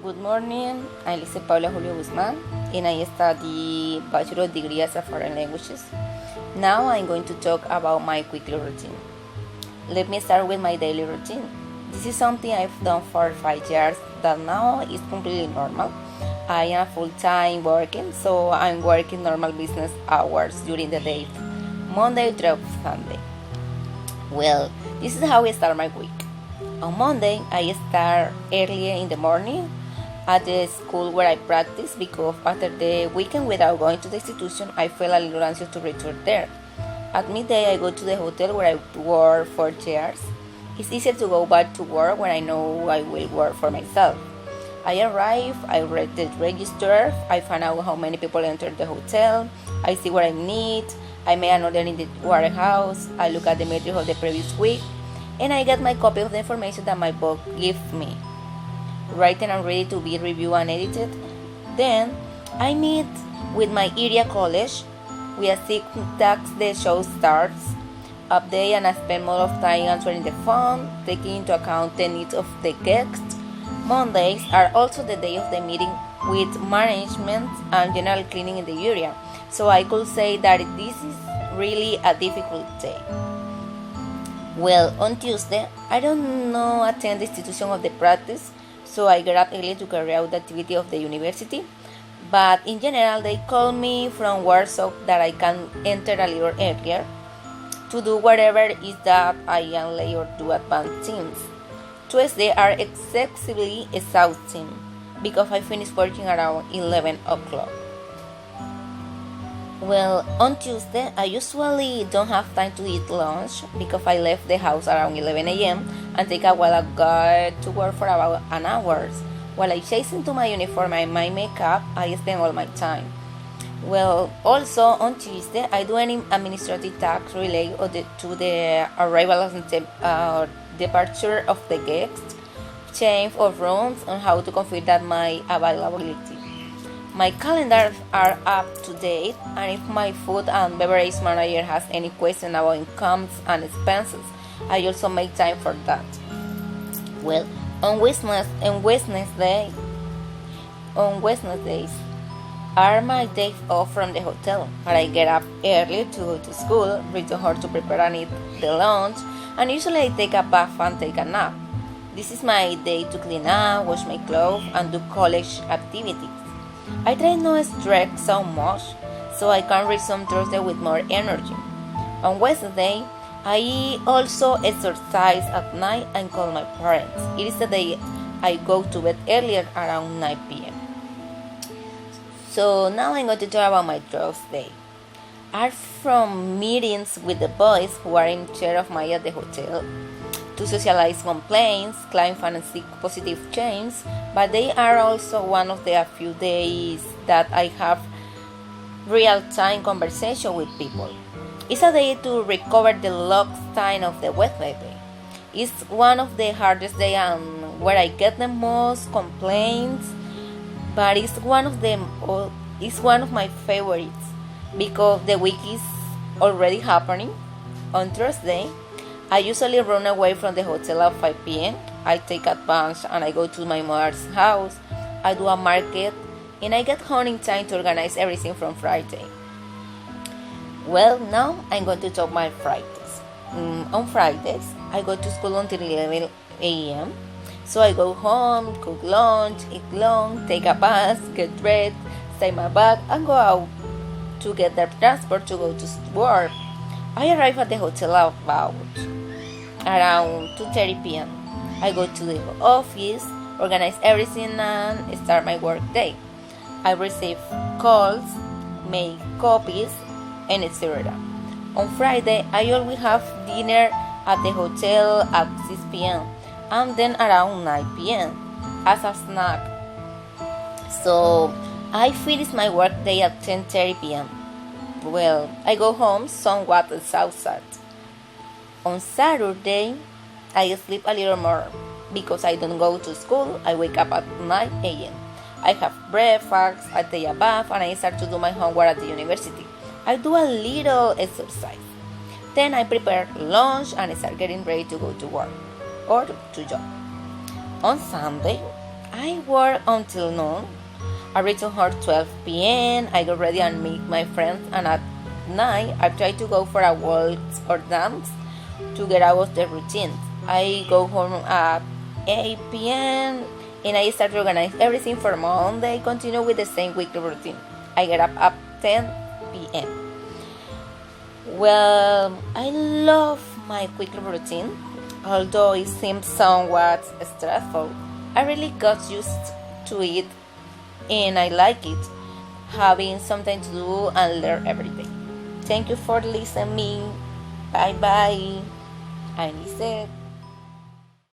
Good morning, I'm Lice Paula Julio Guzman and I study bachelor degree as a foreign languages. Now I'm going to talk about my weekly routine. Let me start with my daily routine. This is something I've done for 5 years that now is completely normal. I am full-time working, so I'm working normal business hours during the day, Monday through Sunday. Well, this is how I start my week. On Monday, I start early in the morning at the school where I practice because after the weekend without going to the institution, I feel a little anxious to return there. At midday, I go to the hotel where I work for years. It's easier to go back to work when I know I will work for myself. I arrive, I read the register, I find out how many people enter the hotel, I see what I need, I make an order in the warehouse, I look at the metrics of the previous week, and I get my copy of the information that my book gives me. Written and ready to be reviewed and edited. Then I meet with my area college. We assign tasks the show starts. Update and I spend more of time answering the phone, taking into account the needs of the guests. Mondays are also the day of the meeting with management and general cleaning in the area. So I could say that this is really a difficult day. Well, on Tuesday, I don't know attend the institution of the practice, so I get up early to carry out the activity of the university. But in general, they call me from work so that I can enter a little earlier to do whatever is that I am late or do advanced things. Tuesdays are excessively exhausting because I finish working around 11 o'clock. Well, on Tuesday, I usually don't have time to eat lunch because I left the house around 11 a.m. and take a while ago to work for about an hour. While I change into my uniform and my makeup, I spend all my time. Well, also on Tuesday, I do any administrative tasks related to the arrival and departure of the guests, change of rooms, and how to configure my availability. My calendars are up to date, and if my food and beverage manager has any question about incomes and expenses, I also make time for that. Well, on Wednesdays are my days off from the hotel, but I get up early to go to school, return home to prepare and eat the lunch, and usually I take a bath and take a nap. This is my day to clean up, wash my clothes, and do college activities. I try not to stress so much so I can resume Thursday with more energy. On Wednesday, I also exercise at night and call my parents. It is the day I go to bed earlier around 9 p.m. So now I'm going to talk about my Thursday. Are from meetings with the boys who are in charge of my at the hotel to socialize complaints, climb and seek positive change, but they are also one of the few days that I have real-time conversation with people. It's a day to recover the lost time of the Wednesday. It's one of the hardest days and where I get the most complaints, but it's one of my favorites because the week is already happening. On Thursday, I usually run away from the hotel at 5 p.m. I take advance and I go to my mother's house. I do a market and I get home in time to organize everything from Friday. Well, now I'm going to talk my Fridays. On Fridays, I go to school until 11 a.m. So I go home, cook lunch, eat lunch, take a bath, get dressed, take my bag, and go out to get the transport to go to work. I arrive at the hotel about around 2:30 p.m. I go to the office, organize everything, and start my work day. I receive calls, make copies, and etc. On Friday, I always have dinner at the hotel at 6 p.m. and then around 9 p.m. as a snack. So I finish my work day at 10:30 p.m. Well, I go home somewhat exhausted. On Saturday, I sleep a little more because I don't go to school. I wake up at 9 a.m. I have breakfast, I take a bath, and I start to do my homework at the university. I do a little exercise. Then I prepare lunch and I start getting ready to go to work or to job. On Sunday, I work until noon. I return home 12 p.m. I get ready and meet my friends, and at night I try to go for a walk or dance to get out of the routine. I go home at 8 p.m. and I start to organize everything for Monday. Continue with the same weekly routine. I get up at 10 p.m. Well, I love my weekly routine, although it seems somewhat stressful. I really got used to it and I like it, having something to do and learn every day. Thank you for listening. Bye bye. I'm Lisette.